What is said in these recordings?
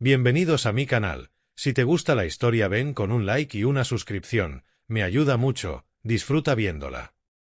Bienvenidos a mi canal. Si te gusta la historia ven con un like y una suscripción, me ayuda mucho, disfruta viéndola.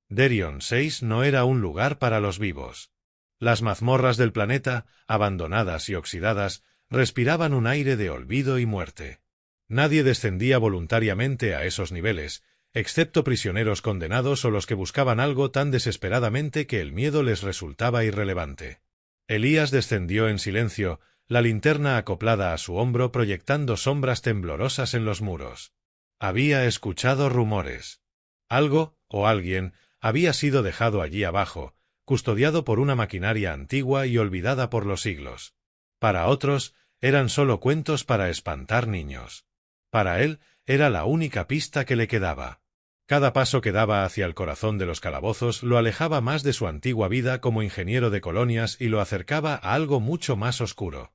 Derion 6 no era un lugar para los vivos. Las mazmorras del planeta, abandonadas y oxidadas, respiraban un aire de olvido y muerte. Nadie descendía voluntariamente a esos niveles, excepto prisioneros condenados o los que buscaban algo tan desesperadamente que el miedo les resultaba irrelevante. Elías descendió en silencio, la linterna acoplada a su hombro proyectando sombras temblorosas en los muros. Había escuchado rumores. Algo, o alguien, había sido dejado allí abajo, custodiado por una maquinaria antigua y olvidada por los siglos. Para otros, eran solo cuentos para espantar niños. Para él, era la única pista que le quedaba. Cada paso que daba hacia el corazón de los calabozos lo alejaba más de su antigua vida como ingeniero de colonias y lo acercaba a algo mucho más oscuro.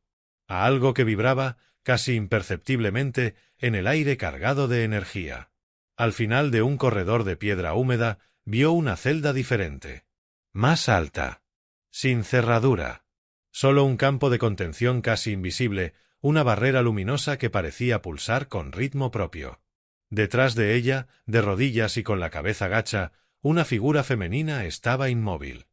A algo que vibraba, casi imperceptiblemente, en el aire cargado de energía. Al final de un corredor de piedra húmeda, vio una celda diferente. Más alta. Sin cerradura. Solo un campo de contención casi invisible, una barrera luminosa que parecía pulsar con ritmo propio. Detrás de ella, de rodillas y con la cabeza gacha, una figura femenina estaba inmóvil.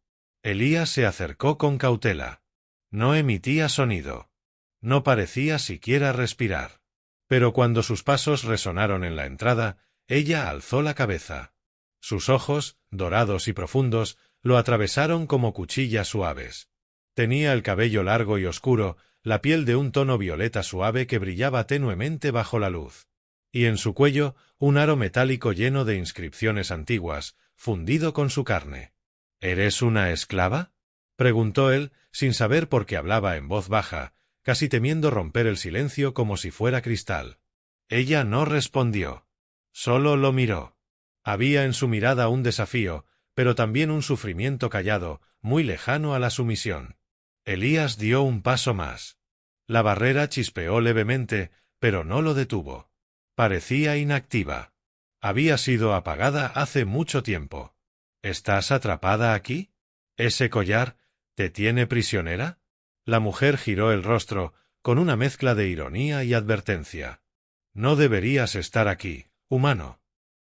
Elías se acercó con cautela. No emitía sonido. No parecía siquiera respirar. Pero cuando sus pasos resonaron en la entrada, ella alzó la cabeza. Sus ojos, dorados y profundos, lo atravesaron como cuchillas suaves. Tenía el cabello largo y oscuro, la piel de un tono violeta suave que brillaba tenuemente bajo la luz. Y en su cuello, un aro metálico lleno de inscripciones antiguas, fundido con su carne. ¿Eres una esclava?, preguntó él, sin saber por qué hablaba en voz baja, casi temiendo romper el silencio como si fuera cristal. Ella no respondió. Solo lo miró. Había en su mirada un desafío, pero también un sufrimiento callado, muy lejano a la sumisión. Elías dio un paso más. La barrera chispeó levemente, pero no lo detuvo. Parecía inactiva. Había sido apagada hace mucho tiempo. ¿Estás atrapada aquí? ¿Ese collar te tiene prisionera? La mujer giró el rostro, con una mezcla de ironía y advertencia. No deberías estar aquí, humano.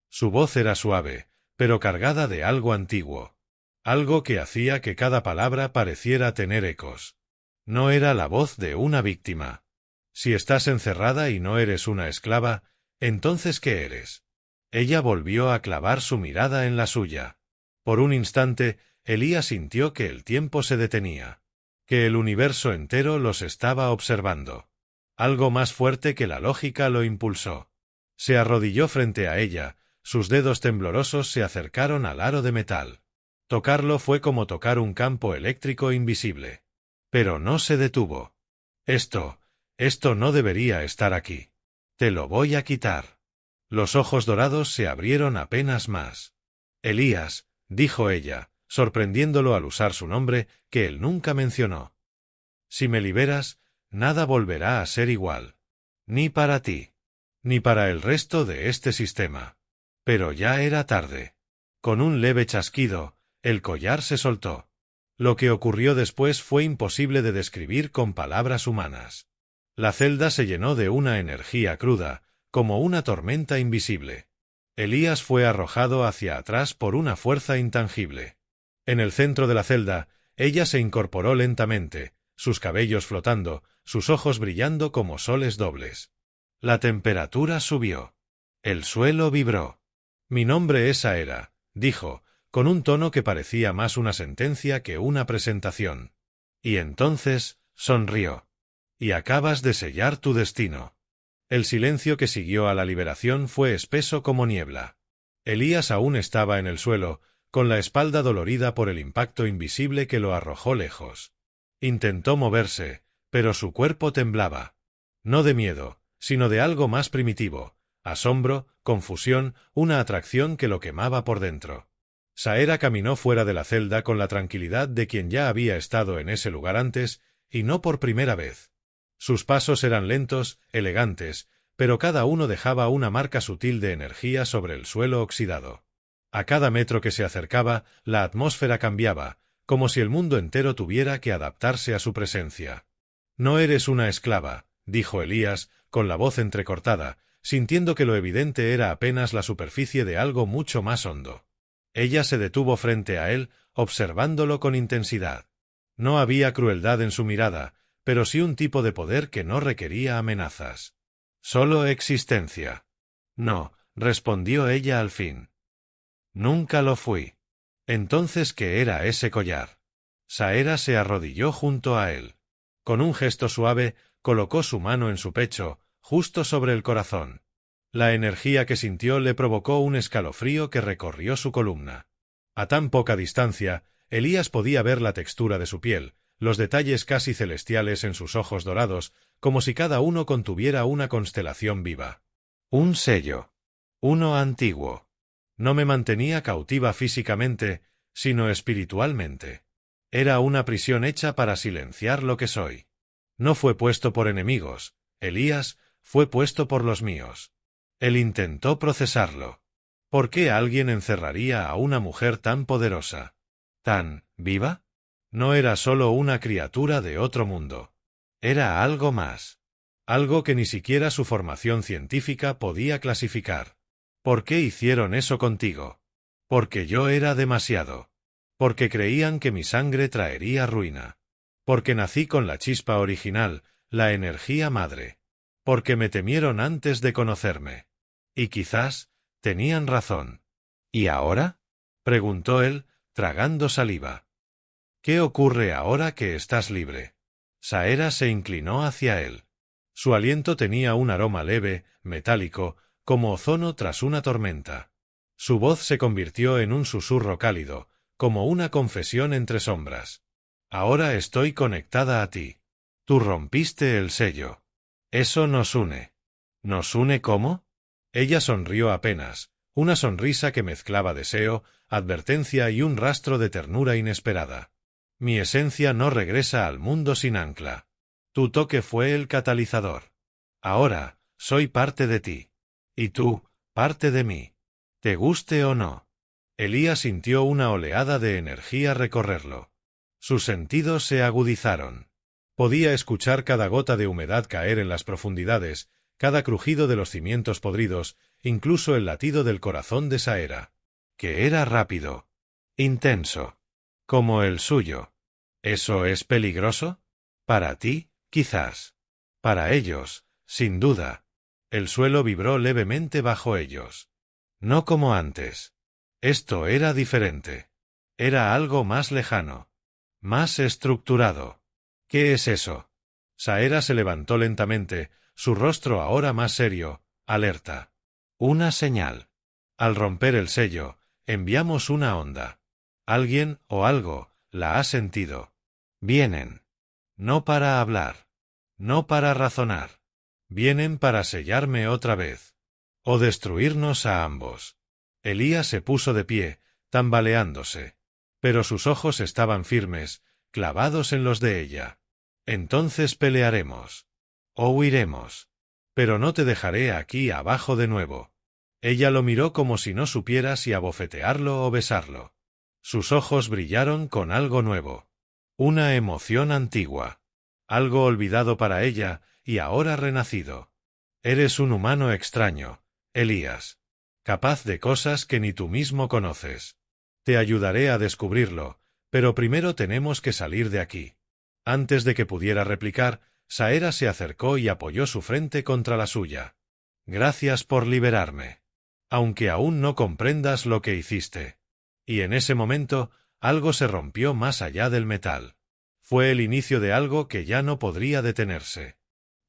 Su voz era suave, pero cargada de algo antiguo. Algo que hacía que cada palabra pareciera tener ecos. No era la voz de una víctima. Si estás encerrada y no eres una esclava, ¿entonces qué eres? Ella volvió a clavar su mirada en la suya. Por un instante, Elías sintió que el tiempo se detenía. Que el universo entero los estaba observando. Algo más fuerte que la lógica lo impulsó. Se arrodilló frente a ella, sus dedos temblorosos se acercaron al aro de metal. Tocarlo fue como tocar un campo eléctrico invisible. Pero no se detuvo. Esto no debería estar aquí. Te lo voy a quitar. Los ojos dorados se abrieron apenas más. Elías, dijo ella, sorprendiéndolo al usar su nombre, que él nunca mencionó. Si me liberas, nada volverá a ser igual. Ni para ti. Ni para el resto de este sistema. Pero ya era tarde. Con un leve chasquido, el collar se soltó. Lo que ocurrió después fue imposible de describir con palabras humanas. La celda se llenó de una energía cruda, como una tormenta invisible. Elías fue arrojado hacia atrás por una fuerza intangible. En el centro de la celda, ella se incorporó lentamente, sus cabellos flotando, sus ojos brillando como soles dobles. La temperatura subió. El suelo vibró. Mi nombre es Aera, dijo, con un tono que parecía más una sentencia que una presentación. Y entonces, sonrió. Y acabas de sellar tu destino. El silencio que siguió a la liberación fue espeso como niebla. Elías aún estaba en el suelo, con la espalda dolorida por el impacto invisible que lo arrojó lejos. Intentó moverse, pero su cuerpo temblaba. No de miedo, sino de algo más primitivo, asombro, confusión, una atracción que lo quemaba por dentro. Saera caminó fuera de la celda con la tranquilidad de quien ya había estado en ese lugar antes, y no por primera vez. Sus pasos eran lentos, elegantes, pero cada uno dejaba una marca sutil de energía sobre el suelo oxidado. A cada metro que se acercaba, la atmósfera cambiaba, como si el mundo entero tuviera que adaptarse a su presencia. No eres una esclava, dijo Elías, con la voz entrecortada, sintiendo que lo evidente era apenas la superficie de algo mucho más hondo. Ella se detuvo frente a él, observándolo con intensidad. No había crueldad en su mirada, pero sí un tipo de poder que no requería amenazas. Solo existencia. No, respondió ella al fin. Nunca lo fui. Entonces, ¿qué era ese collar? Saera se arrodilló junto a él. Con un gesto suave, colocó su mano en su pecho, justo sobre el corazón. La energía que sintió le provocó un escalofrío que recorrió su columna. A tan poca distancia, Elías podía ver la textura de su piel, los detalles casi celestiales en sus ojos dorados, como si cada uno contuviera una constelación viva. Un sello. Uno antiguo. No me mantenía cautiva físicamente, sino espiritualmente. Era una prisión hecha para silenciar lo que soy. No fue puesto por enemigos, Elías fue puesto por los míos. Él intentó procesarlo. ¿Por qué alguien encerraría a una mujer tan poderosa? ¿Tan viva? No era solo una criatura de otro mundo. Era algo más. Algo que ni siquiera su formación científica podía clasificar. ¿Por qué hicieron eso contigo? Porque yo era demasiado. Porque creían que mi sangre traería ruina. Porque nací con la chispa original, la energía madre. Porque me temieron antes de conocerme. Y quizás tenían razón. ¿Y ahora? Preguntó él, tragando saliva. ¿Qué ocurre ahora que estás libre? Saera se inclinó hacia él. Su aliento tenía un aroma leve, metálico, como ozono tras una tormenta. Su voz se convirtió en un susurro cálido, como una confesión entre sombras. Ahora estoy conectada a ti. Tú rompiste el sello. Eso nos une. ¿Nos une cómo? Ella sonrió apenas, una sonrisa que mezclaba deseo, advertencia y un rastro de ternura inesperada. Mi esencia no regresa al mundo sin ancla. Tu toque fue el catalizador. Ahora, soy parte de ti. Y tú, parte de mí. ¿Te guste o no? Elías sintió una oleada de energía recorrerlo. Sus sentidos se agudizaron. Podía escuchar cada gota de humedad caer en las profundidades, cada crujido de los cimientos podridos, incluso el latido del corazón de Saera, que era rápido, intenso, como el suyo. ¿Eso es peligroso? Para ti, quizás. Para ellos, sin duda. El suelo vibró levemente bajo ellos. No como antes. Esto era diferente. Era algo más lejano. Más estructurado. ¿Qué es eso? Saera se levantó lentamente, su rostro ahora más serio, alerta. Una señal. Al romper el sello, enviamos una onda. Alguien o algo la ha sentido. Vienen. No para hablar. No para razonar. Vienen para sellarme otra vez. O destruirnos a ambos. Elías se puso de pie, tambaleándose. Pero sus ojos estaban firmes, clavados en los de ella. Entonces pelearemos. O huiremos. Pero no te dejaré aquí abajo de nuevo. Ella lo miró como si no supiera si abofetearlo o besarlo. Sus ojos brillaron con algo nuevo. Una emoción antigua. Algo olvidado para ella y ahora renacido. Eres un humano extraño, Elías. Capaz de cosas que ni tú mismo conoces. Te ayudaré a descubrirlo, pero primero tenemos que salir de aquí. Antes de que pudiera replicar, Saera se acercó y apoyó su frente contra la suya. Gracias por liberarme. Aunque aún no comprendas lo que hiciste. Y en ese momento, algo se rompió más allá del metal. Fue el inicio de algo que ya no podría detenerse.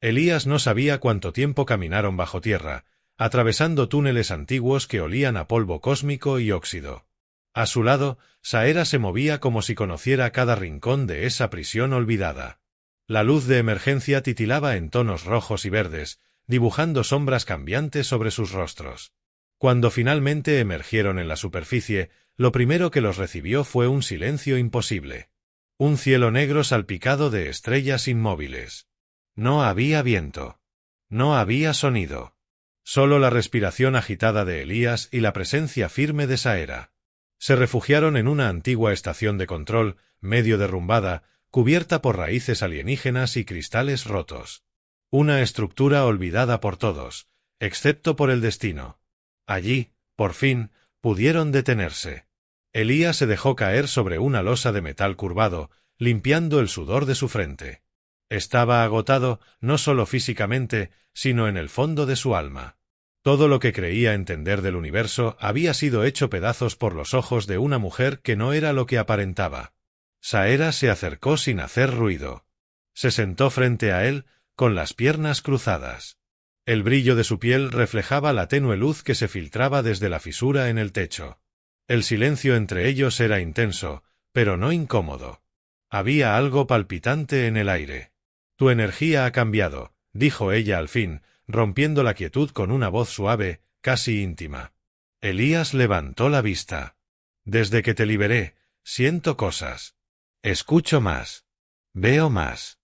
Elías no sabía cuánto tiempo caminaron bajo tierra, atravesando túneles antiguos que olían a polvo cósmico y óxido. A su lado, Saera se movía como si conociera cada rincón de esa prisión olvidada. La luz de emergencia titilaba en tonos rojos y verdes, dibujando sombras cambiantes sobre sus rostros. Cuando finalmente emergieron en la superficie, lo primero que los recibió fue un silencio imposible. Un cielo negro salpicado de estrellas inmóviles. No había viento. No había sonido. Solo la respiración agitada de Elías y la presencia firme de Saera. Se refugiaron en una antigua estación de control, medio derrumbada, cubierta por raíces alienígenas y cristales rotos. Una estructura olvidada por todos, excepto por el destino. Allí, por fin, pudieron detenerse. Elías se dejó caer sobre una losa de metal curvado, limpiando el sudor de su frente. Estaba agotado, no solo físicamente, sino en el fondo de su alma. Todo lo que creía entender del universo había sido hecho pedazos por los ojos de una mujer que no era lo que aparentaba. Saera se acercó sin hacer ruido. Se sentó frente a él, con las piernas cruzadas. El brillo de su piel reflejaba la tenue luz que se filtraba desde la fisura en el techo. El silencio entre ellos era intenso, pero no incómodo. Había algo palpitante en el aire. Tu energía ha cambiado, dijo ella al fin, rompiendo la quietud con una voz suave, casi íntima. Elías levantó la vista. Desde que te liberé, siento cosas. Escucho más. Veo más.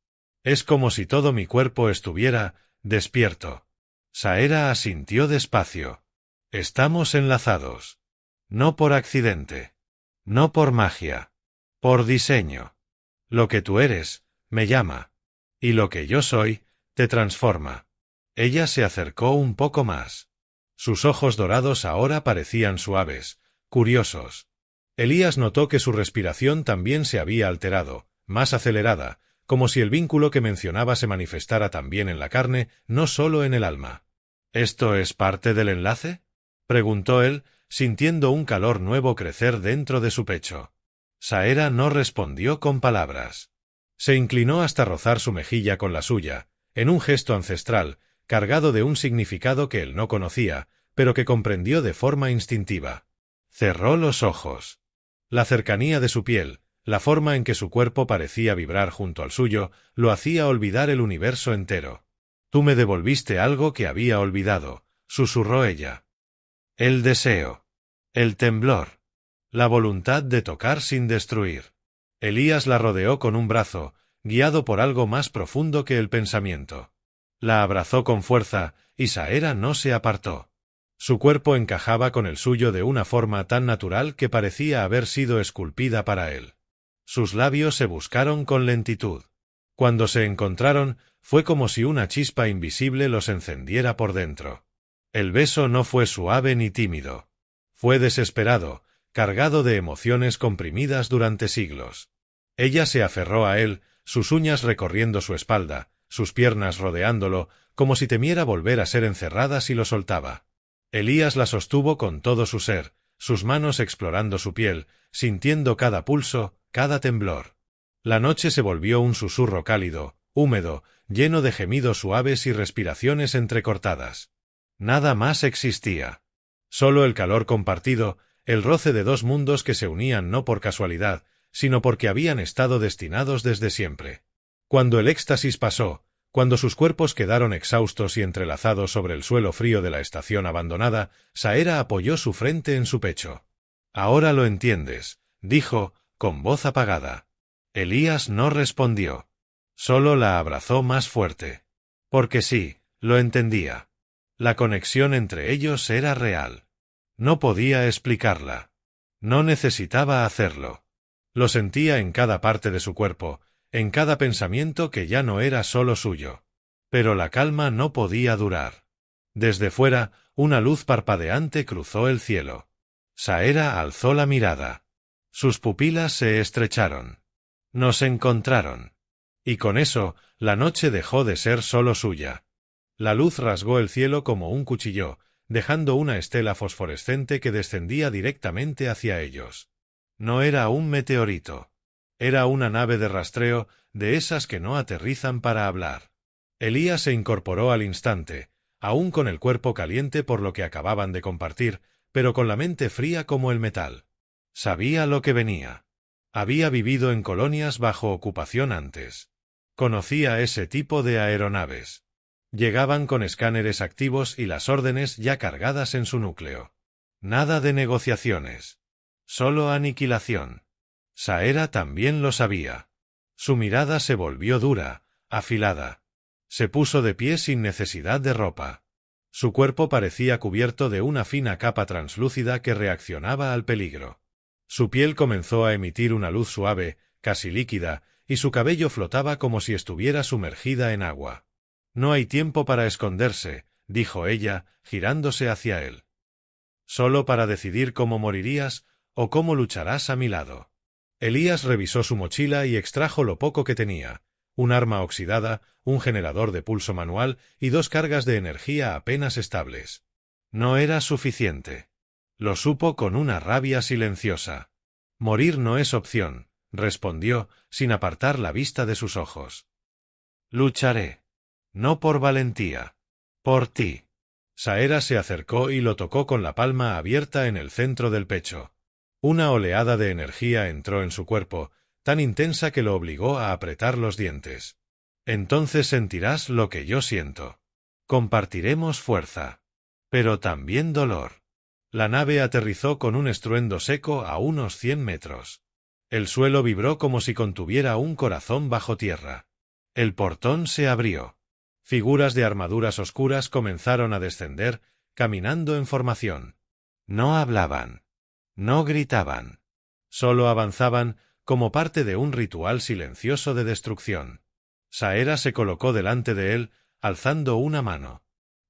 Es como si todo mi cuerpo estuviera despierto. Saera asintió despacio. Estamos enlazados. No por accidente. No por magia. Por diseño. Lo que tú eres, me llama. Y lo que yo soy, te transforma. Ella se acercó un poco más. Sus ojos dorados ahora parecían suaves, curiosos. Elías notó que su respiración también se había alterado, más acelerada, como si el vínculo que mencionaba se manifestara también en la carne, no solo en el alma. ¿Esto es parte del enlace?, preguntó él, sintiendo un calor nuevo crecer dentro de su pecho. Saera no respondió con palabras. Se inclinó hasta rozar su mejilla con la suya, en un gesto ancestral, cargado de un significado que él no conocía, pero que comprendió de forma instintiva. Cerró los ojos. La cercanía de su piel, la forma en que su cuerpo parecía vibrar junto al suyo, lo hacía olvidar el universo entero. Tú me devolviste algo que había olvidado, susurró ella. El deseo. El temblor. La voluntad de tocar sin destruir. Elías la rodeó con un brazo, guiado por algo más profundo que el pensamiento. La abrazó con fuerza, y Saera no se apartó. Su cuerpo encajaba con el suyo de una forma tan natural que parecía haber sido esculpida para él. Sus labios se buscaron con lentitud. Cuando se encontraron, fue como si una chispa invisible los encendiera por dentro. El beso no fue suave ni tímido. Fue desesperado, cargado de emociones comprimidas durante siglos. Ella se aferró a él, sus uñas recorriendo su espalda, sus piernas rodeándolo, como si temiera volver a ser encerrada si lo soltaba. Elías la sostuvo con todo su ser, sus manos explorando su piel, sintiendo cada pulso, cada temblor. La noche se volvió un susurro cálido, húmedo, lleno de gemidos suaves y respiraciones entrecortadas. Nada más existía. Solo el calor compartido, el roce de dos mundos que se unían no por casualidad, sino porque habían estado destinados desde siempre. Cuando el éxtasis pasó, cuando sus cuerpos quedaron exhaustos y entrelazados sobre el suelo frío de la estación abandonada, Saera apoyó su frente en su pecho. Ahora lo entiendes, dijo, con voz apagada. Elías no respondió. Solo la abrazó más fuerte. Porque sí, lo entendía. La conexión entre ellos era real. No podía explicarla. No necesitaba hacerlo. Lo sentía en cada parte de su cuerpo, en cada pensamiento que ya no era solo suyo. Pero la calma no podía durar. Desde fuera, una luz parpadeante cruzó el cielo. Saera alzó la mirada. Sus pupilas se estrecharon. Nos encontraron. Y con eso, la noche dejó de ser solo suya. La luz rasgó el cielo como un cuchillo, dejando una estela fosforescente que descendía directamente hacia ellos. No era un meteorito. Era una nave de rastreo, de esas que no aterrizan para hablar. Elías se incorporó al instante, aún con el cuerpo caliente por lo que acababan de compartir, pero con la mente fría como el metal. Sabía lo que venía. Había vivido en colonias bajo ocupación antes. Conocía ese tipo de aeronaves. Llegaban con escáneres activos y las órdenes ya cargadas en su núcleo. Nada de negociaciones. Solo aniquilación. Saera también lo sabía. Su mirada se volvió dura, afilada. Se puso de pie sin necesidad de ropa. Su cuerpo parecía cubierto de una fina capa translúcida que reaccionaba al peligro. Su piel comenzó a emitir una luz suave, casi líquida, y su cabello flotaba como si estuviera sumergida en agua. No hay tiempo para esconderse, dijo ella, girándose hacia él. Solo para decidir cómo morirías o cómo lucharás a mi lado. Elías revisó su mochila y extrajo lo poco que tenía: un arma oxidada, un generador de pulso manual y 2 cargas de energía apenas estables. No era suficiente. Lo supo con una rabia silenciosa. Morir no es opción, respondió, sin apartar la vista de sus ojos. Lucharé. No por valentía. Por ti. Saera se acercó y lo tocó con la palma abierta en el centro del pecho. Una oleada de energía entró en su cuerpo, tan intensa que lo obligó a apretar los dientes. Entonces sentirás lo que yo siento. Compartiremos fuerza. Pero también dolor. La nave aterrizó con un estruendo seco a unos 100 metros. El suelo vibró como si contuviera un corazón bajo tierra. El portón se abrió. Figuras de armaduras oscuras comenzaron a descender, caminando en formación. No hablaban. No gritaban. Solo avanzaban, como parte de un ritual silencioso de destrucción. Saera se colocó delante de él, alzando una mano.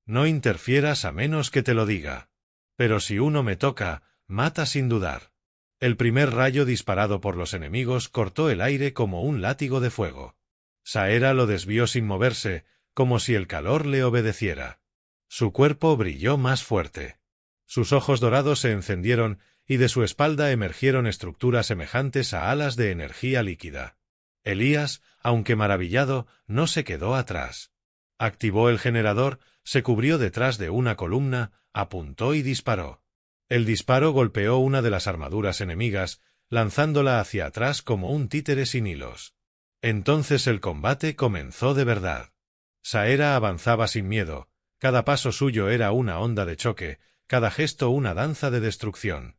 No interfieras a menos que te lo diga. Pero si uno me toca, mata sin dudar. El primer rayo disparado por los enemigos cortó el aire como un látigo de fuego. Saera lo desvió sin moverse, como si el calor le obedeciera. Su cuerpo brilló más fuerte. Sus ojos dorados se encendieron y de su espalda emergieron estructuras semejantes a alas de energía líquida. Elías, aunque maravillado, no se quedó atrás. Activó el generador, se cubrió detrás de una columna, apuntó y disparó. El disparo golpeó una de las armaduras enemigas, lanzándola hacia atrás como un títere sin hilos. Entonces el combate comenzó de verdad. Saera avanzaba sin miedo, cada paso suyo era una onda de choque, cada gesto una danza de destrucción.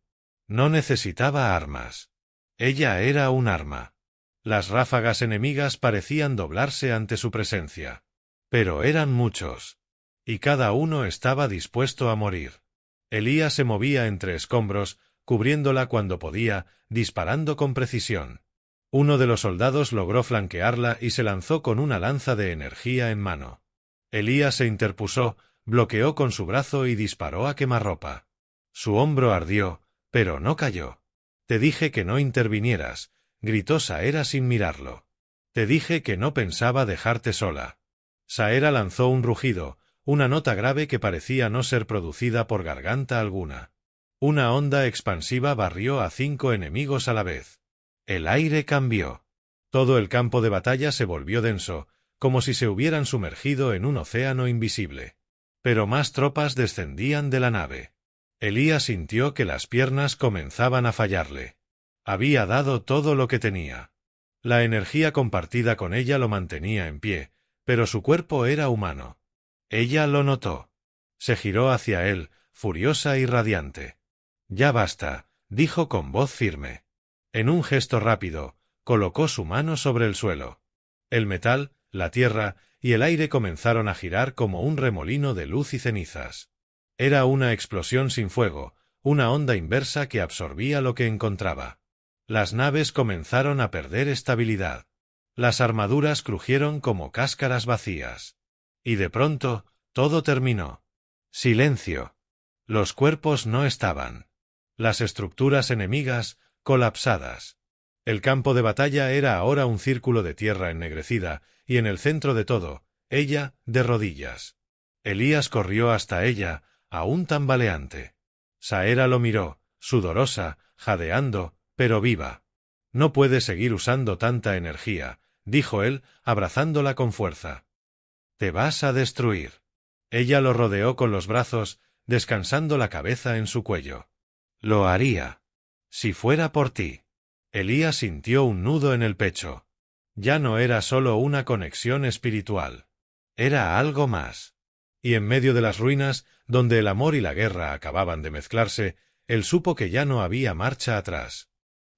No necesitaba armas. Ella era un arma. Las ráfagas enemigas parecían doblarse ante su presencia. Pero eran muchos. Y cada uno estaba dispuesto a morir. Elías se movía entre escombros, cubriéndola cuando podía, disparando con precisión. Uno de los soldados logró flanquearla y se lanzó con una lanza de energía en mano. Elías se interpuso, bloqueó con su brazo y disparó a quemarropa. Su hombro ardió, pero no cayó. Te dije que no intervinieras, gritó Saera sin mirarlo. Te dije que no pensaba dejarte sola. Saera lanzó un rugido, una nota grave que parecía no ser producida por garganta alguna. Una onda expansiva barrió a 5 enemigos a la vez. El aire cambió. Todo el campo de batalla se volvió denso, como si se hubieran sumergido en un océano invisible. Pero más tropas descendían de la nave. Elías sintió que las piernas comenzaban a fallarle. Había dado todo lo que tenía. La energía compartida con ella lo mantenía en pie, pero su cuerpo era humano. Ella lo notó. Se giró hacia él, furiosa y radiante. Ya basta, dijo con voz firme. En un gesto rápido, colocó su mano sobre el suelo. El metal, la tierra y el aire comenzaron a girar como un remolino de luz y cenizas. Era una explosión sin fuego, una onda inversa que absorbía lo que encontraba. Las naves comenzaron a perder estabilidad. Las armaduras crujieron como cáscaras vacías. Y de pronto, todo terminó. Silencio. Los cuerpos no estaban. Las estructuras enemigas, colapsadas. El campo de batalla era ahora un círculo de tierra ennegrecida, y en el centro de todo, ella, de rodillas. Elías corrió hasta ella, aún tambaleante. Saera lo miró, sudorosa, jadeando, pero viva. No puede seguir usando tanta energía, dijo él, abrazándola con fuerza. Te vas a destruir. Ella lo rodeó con los brazos, descansando la cabeza en su cuello. Lo haría. Si fuera por ti. Elías sintió un nudo en el pecho. Ya no era solo una conexión espiritual. Era algo más. Y en medio de las ruinas, donde el amor y la guerra acababan de mezclarse, él supo que ya no había marcha atrás.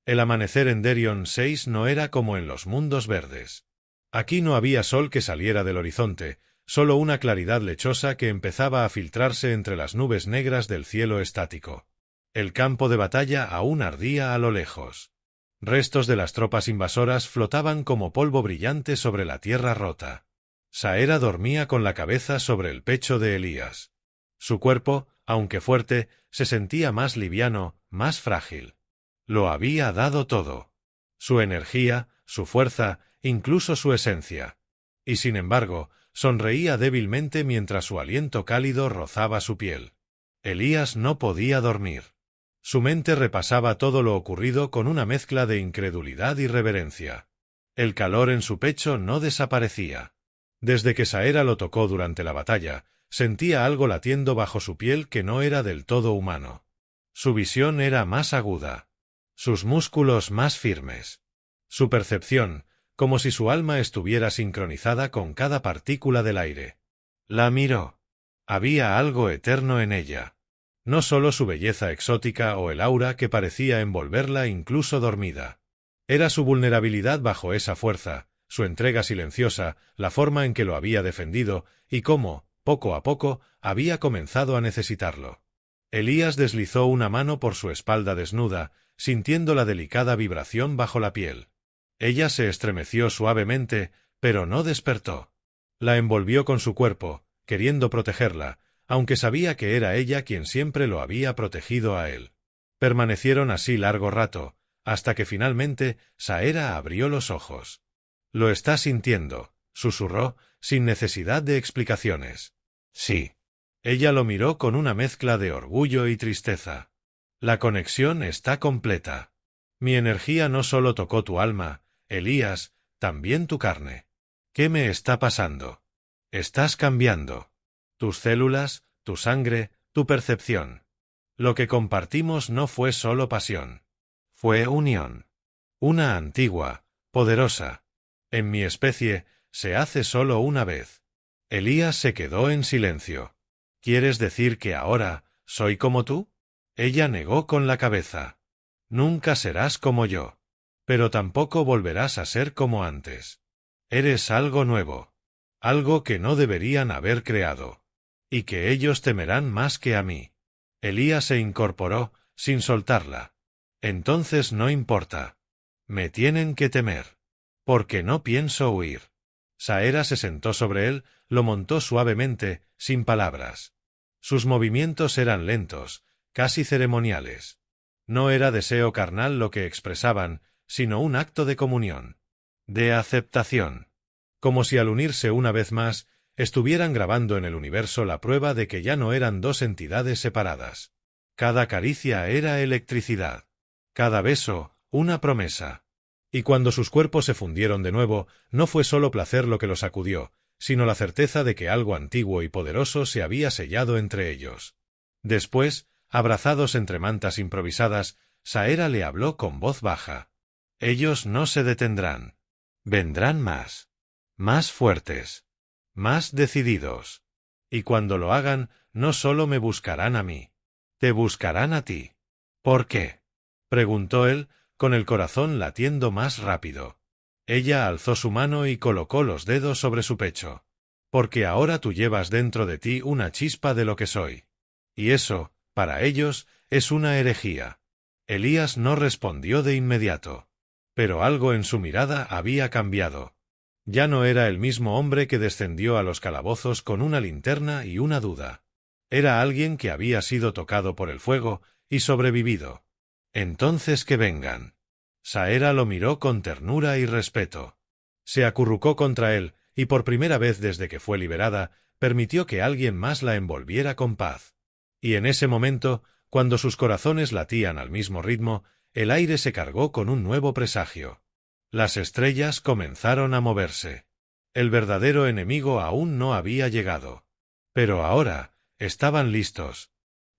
El amanecer en Derion 6 no era como en los mundos verdes. Aquí no había sol que saliera del horizonte, solo una claridad lechosa que empezaba a filtrarse entre las nubes negras del cielo estático. El campo de batalla aún ardía a lo lejos. Restos de las tropas invasoras flotaban como polvo brillante sobre la tierra rota. Saera dormía con la cabeza sobre el pecho de Elías. Su cuerpo, aunque fuerte, se sentía más liviano, más frágil. Lo había dado todo. Su energía, su fuerza, incluso su esencia. Y sin embargo, sonreía débilmente mientras su aliento cálido rozaba su piel. Elías no podía dormir. Su mente repasaba todo lo ocurrido con una mezcla de incredulidad y reverencia. El calor en su pecho no desaparecía. Desde que Saera lo tocó durante la batalla, sentía algo latiendo bajo su piel que no era del todo humano. Su visión era más aguda. Sus músculos más firmes. Su percepción, como si su alma estuviera sincronizada con cada partícula del aire. La miró. Había algo eterno en ella. No solo su belleza exótica o el aura que parecía envolverla incluso dormida. Era su vulnerabilidad bajo esa fuerza, su entrega silenciosa, la forma en que lo había defendido, y cómo, poco a poco, había comenzado a necesitarlo. Elías deslizó una mano por su espalda desnuda, sintiendo la delicada vibración bajo la piel. Ella se estremeció suavemente, pero no despertó. La envolvió con su cuerpo, queriendo protegerla, aunque sabía que era ella quien siempre lo había protegido a él. Permanecieron así largo rato, hasta que finalmente Saera abrió los ojos. «Lo está sintiendo», susurró, sin necesidad de explicaciones. «Sí». Ella lo miró con una mezcla de orgullo y tristeza. «La conexión está completa. Mi energía no solo tocó tu alma, Elías, también tu carne. ¿Qué me está pasando? Estás cambiando. Tus células, tu sangre, tu percepción. Lo que compartimos no fue solo pasión. Fue unión. Una antigua, poderosa. En mi especie, se hace solo una vez». Elías se quedó en silencio. «¿Quieres decir que ahora soy como tú?» Ella negó con la cabeza. «Nunca serás como yo. Pero tampoco volverás a ser como antes. Eres algo nuevo. Algo que no deberían haber creado. Y que ellos temerán más que a mí». Elías se incorporó, sin soltarla. «Entonces no importa. Me tienen que temer. Porque no pienso huir». Saera se sentó sobre él, lo montó suavemente, sin palabras. Sus movimientos eran lentos, casi ceremoniales. No era deseo carnal lo que expresaban, sino un acto de comunión. De aceptación. Como si al unirse una vez más, estuvieran grabando en el universo la prueba de que ya no eran dos entidades separadas. Cada caricia era electricidad. Cada beso, una promesa. Y cuando sus cuerpos se fundieron de nuevo, no fue solo placer lo que los sacudió, sino la certeza de que algo antiguo y poderoso se había sellado entre ellos. Después, abrazados entre mantas improvisadas, Saera le habló con voz baja. «Ellos no se detendrán. Vendrán más. Más fuertes. Más decididos. Y cuando lo hagan, no solo me buscarán a mí. Te buscarán a ti». «¿Por qué?», preguntó él, con el corazón latiendo más rápido. Ella alzó su mano y colocó los dedos sobre su pecho. «Porque ahora tú llevas dentro de ti una chispa de lo que soy. Y eso, para ellos, es una herejía». Elías no respondió de inmediato. Pero algo en su mirada había cambiado. Ya no era el mismo hombre que descendió a los calabozos con una linterna y una duda. Era alguien que había sido tocado por el fuego y sobrevivido. «Entonces que vengan». Saera lo miró con ternura y respeto. Se acurrucó contra él, y por primera vez desde que fue liberada, permitió que alguien más la envolviera con paz. Y en ese momento, cuando sus corazones latían al mismo ritmo, el aire se cargó con un nuevo presagio. Las estrellas comenzaron a moverse. El verdadero enemigo aún no había llegado. Pero ahora, estaban listos.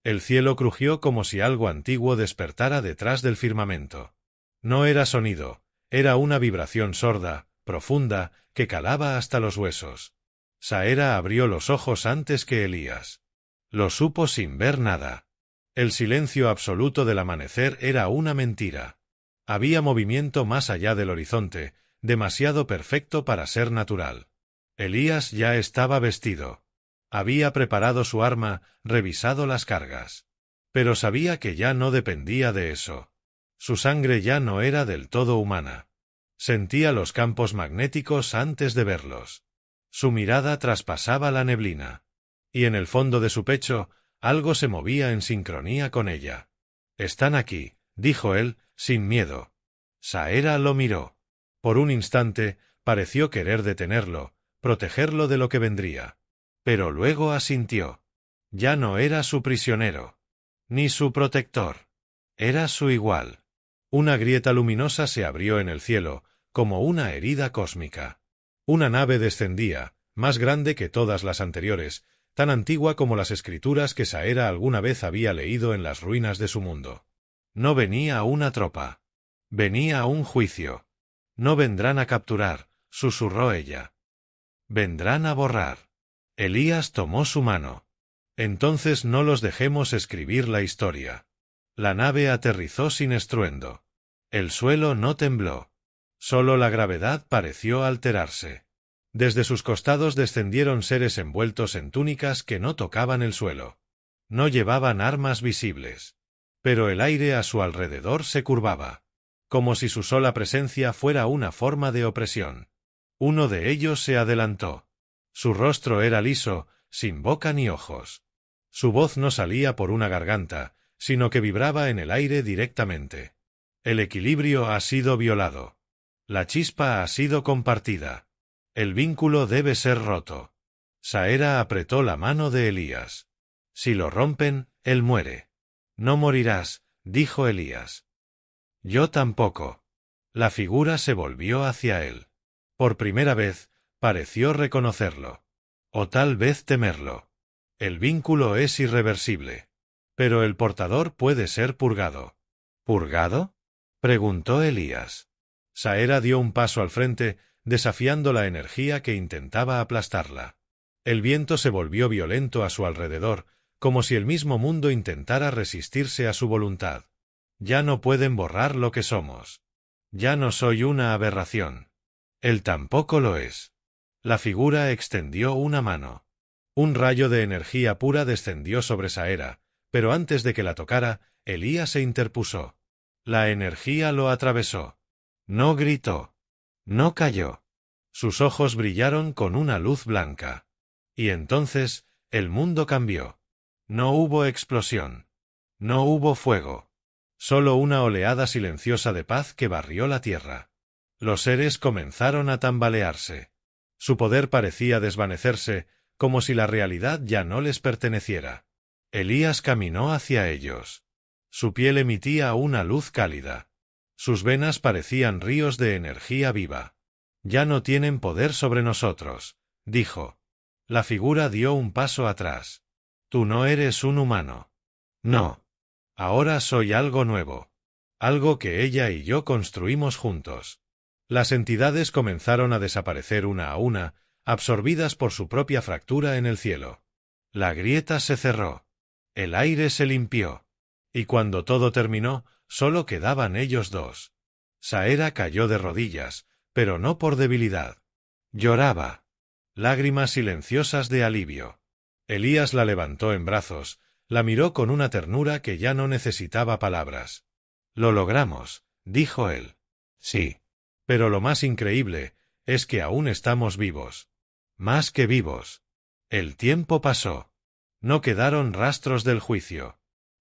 El cielo crujió como si algo antiguo despertara detrás del firmamento. No era sonido, era una vibración sorda, profunda, que calaba hasta los huesos. Saera abrió los ojos antes que Elías. Lo supo sin ver nada. El silencio absoluto del amanecer era una mentira. Había movimiento más allá del horizonte, demasiado perfecto para ser natural. Elías ya estaba vestido. Había preparado su arma, revisado las cargas. Pero sabía que ya no dependía de eso. Su sangre ya no era del todo humana. Sentía los campos magnéticos antes de verlos. Su mirada traspasaba la neblina. Y en el fondo de su pecho, algo se movía en sincronía con ella. «Están aquí», dijo él, sin miedo. Saera lo miró. Por un instante, pareció querer detenerlo, protegerlo de lo que vendría. Pero luego asintió. Ya no era su prisionero. Ni su protector. Era su igual. Una grieta luminosa se abrió en el cielo, como una herida cósmica. Una nave descendía, más grande que todas las anteriores, tan antigua como las escrituras que Saera alguna vez había leído en las ruinas de su mundo. No venía una tropa. Venía un juicio. No vendrán a capturar, susurró ella. Vendrán a borrar. Elías tomó su mano. Entonces no los dejemos escribir la historia. La nave aterrizó sin estruendo. El suelo no tembló. Solo la gravedad pareció alterarse. Desde sus costados descendieron seres envueltos en túnicas que no tocaban el suelo. No llevaban armas visibles. Pero el aire a su alrededor se curvaba, como si su sola presencia fuera una forma de opresión. Uno de ellos se adelantó. Su rostro era liso, sin boca ni ojos. Su voz no salía por una garganta, sino que vibraba en el aire directamente. El equilibrio ha sido violado. La chispa ha sido compartida. El vínculo debe ser roto. Saera apretó la mano de Elías. Si lo rompen, él muere. No morirás, dijo Elías. Yo tampoco. La figura se volvió hacia él. Por primera vez, pareció reconocerlo. O tal vez temerlo. El vínculo es irreversible. Pero el portador puede ser purgado. ¿Purgado?, preguntó Elías. Saera dio un paso al frente, desafiando la energía que intentaba aplastarla. El viento se volvió violento a su alrededor, como si el mismo mundo intentara resistirse a su voluntad. Ya no pueden borrar lo que somos. Ya no soy una aberración. Él tampoco lo es. La figura extendió una mano. Un rayo de energía pura descendió sobre Saera, pero antes de que la tocara, Elías se interpuso. La energía lo atravesó. No gritó. No cayó. Sus ojos brillaron con una luz blanca. Y entonces, el mundo cambió. No hubo explosión. No hubo fuego. Solo una oleada silenciosa de paz que barrió la tierra. Los seres comenzaron a tambalearse. Su poder parecía desvanecerse, como si la realidad ya no les perteneciera. Elías caminó hacia ellos. Su piel emitía una luz cálida. Sus venas parecían ríos de energía viva. Ya no tienen poder sobre nosotros, dijo. La figura dio un paso atrás. Tú no eres un humano. No. Ahora soy algo nuevo. Algo que ella y yo construimos juntos. Las entidades comenzaron a desaparecer una a una, absorbidas por su propia fractura en el cielo. La grieta se cerró. El aire se limpió. Y cuando todo terminó, solo quedaban ellos dos. Saera cayó de rodillas, pero no por debilidad. Lloraba. Lágrimas silenciosas de alivio. Elías la levantó en brazos, la miró con una ternura que ya no necesitaba palabras. Lo logramos, dijo él. Sí. Pero lo más increíble es que aún estamos vivos. Más que vivos. El tiempo pasó. No quedaron rastros del juicio.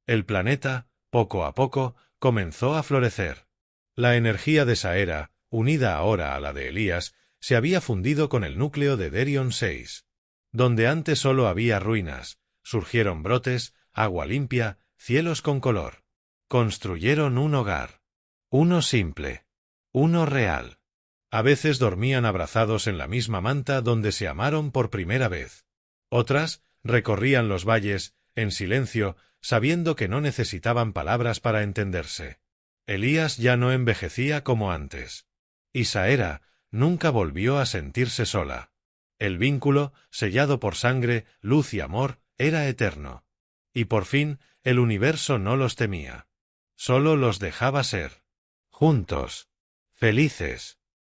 El planeta, poco a poco, comenzó a florecer. La energía de Saera, unida ahora a la de Elías, se había fundido con el núcleo de Derion 6. Donde antes solo había ruinas, surgieron brotes, agua limpia, cielos con color. Construyeron un hogar. Uno simple. Uno real. A veces dormían abrazados en la misma manta donde se amaron por primera vez. Otras recorrían los valles, en silencio, sabiendo que no necesitaban palabras para entenderse. Elías ya no envejecía como antes. Y Saera nunca volvió a sentirse sola. El vínculo, sellado por sangre, luz y amor, era eterno. Y por fin, el universo no los temía. Solo los dejaba ser. Juntos. Felices.